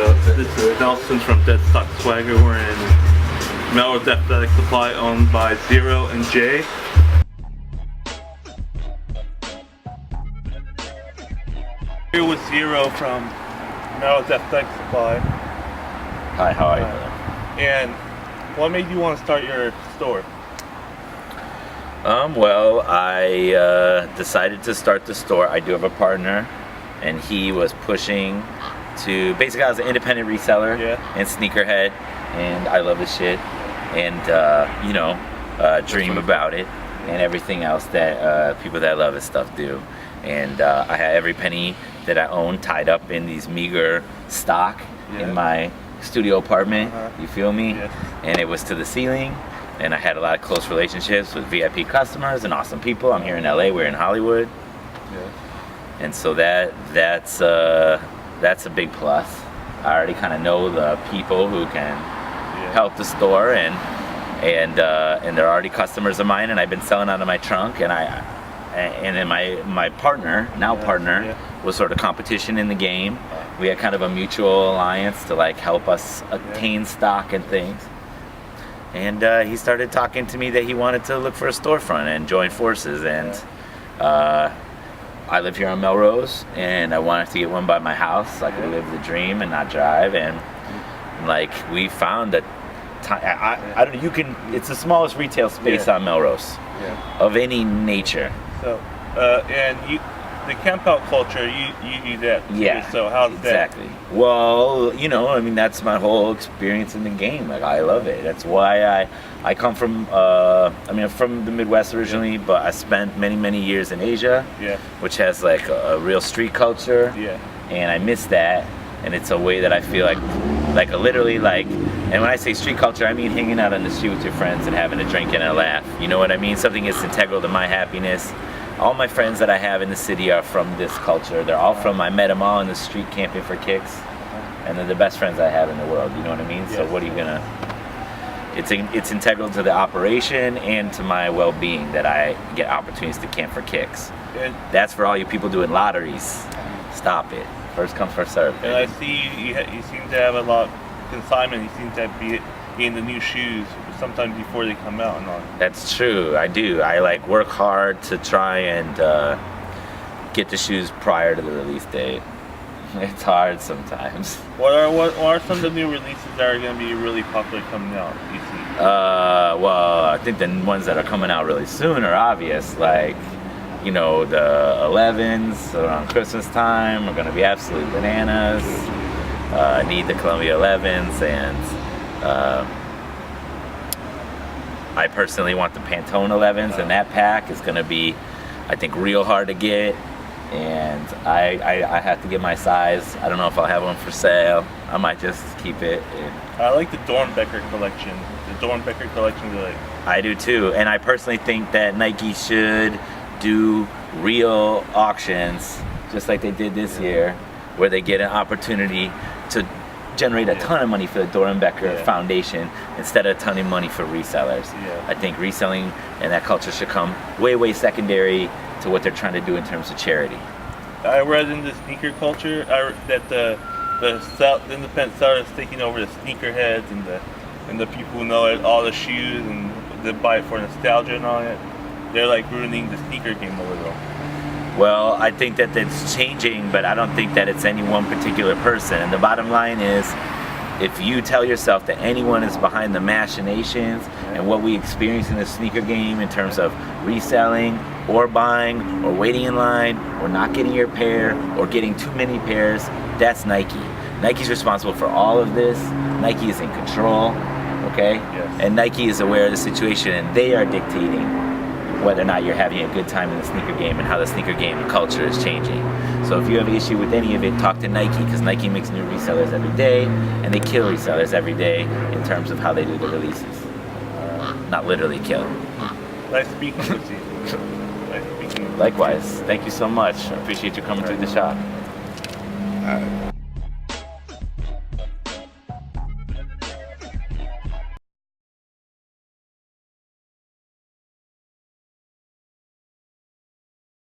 This is Nelson from Deadstock Swagger. We're in Melrose Athletic Supply, owned by Zero and Jay. Here with Zero from Melrose Athletic Supply. Hi, how are you? And what made you want to start your store? Well, I decided to start the store. I do have a partner, and he was pushing to, basically I was an independent reseller and sneakerhead, and I love this shit, and dream about it, and everything else that people that love this stuff do. And I had every penny that I owned tied up in these meager stock in my studio apartment, you feel me? And it was to the ceiling, and I had a lot of close relationships with VIP customers and awesome people. I'm here in LA, we're in Hollywood. And so that's a big plus. I already kind of know the people who can help the store, and they're already customers of mine, and I've been selling out of my trunk, and then my partner was sort of competition in the game. We had kind of a mutual alliance to like help us obtain stock and things. And he started talking to me that he wanted to look for a storefront and join forces, and I live here on Melrose, and I wanted to get one by my house so I could live the dream and not drive. And like we found that I don't know, you can, it's the smallest retail space on Melrose of any nature. So and the camp out culture, you do that too. So how's that? Exactly. Well, I mean, that's my whole experience in the game. Like, I love it. That's why I come from I'm from the Midwest originally, but I spent many years in Asia, which has like a real street culture, and I miss that. And it's a way that I feel like literally like, and when I say street culture, I mean hanging out on the street with your friends and having a drink and a laugh. You know what I mean? Something that's integral to my happiness. All my friends that I have in the city are from this culture. They're all from, I met them all in the street camping for kicks, and they're the best friends I have in the world, you know what I mean? So what are you gonna, it's integral to the operation and to my well-being that I get opportunities to camp for kicks. That's for all you people doing lotteries. Stop it. First come, first serve. And I see you seem to have a lot of consignment. You seem to be in the new shoes sometimes before they come out and all. That's true, I do. I like work hard to try and get the shoes prior to the release date. It's hard sometimes. What are some of the new releases that are going to be really popular coming out, you see? Well, I think the ones that are coming out really soon are obvious, like, the 11s around Christmas time are going to be absolute bananas. I need the Columbia 11s, and I personally want the Pantone 11s, and that pack is going to be, I think, real hard to get, and I have to get my size. I don't know if I'll have one for sale. I might just keep it. I like the Dornbecker collection. The Dornbecker collection is like... I do too, and I personally think that Nike should do real auctions, just like they did this year, where they get an opportunity to generate a ton of money for the Dornbecker Foundation instead of a ton of money for resellers. I think reselling and that culture should come way secondary to what they're trying to do in terms of charity. I read in the sneaker culture that the independent sellers taking over the sneakerheads and the people who know it, all the shoes, and they buy it for nostalgia and all that. They're like ruining the sneaker game a little. Well, I think that it's changing, but I don't think that it's any one particular person. And the bottom line is, if you tell yourself that anyone is behind the machinations and what we experience in the sneaker game in terms of reselling or buying or waiting in line or not getting your pair or getting too many pairs, that's Nike. Nike's responsible for all of this. Nike is in control, okay? And Nike is aware of the situation, and they are dictating whether or not you're having a good time in the sneaker game and how the sneaker game culture is changing. So if you have an issue with any of it, talk to Nike, because Nike makes new resellers every day, and they kill resellers every day in terms of how they do the releases. Not literally kill. Nice speaking with you. Nice speaking. Likewise. Thank you so much. I appreciate you coming to the shop.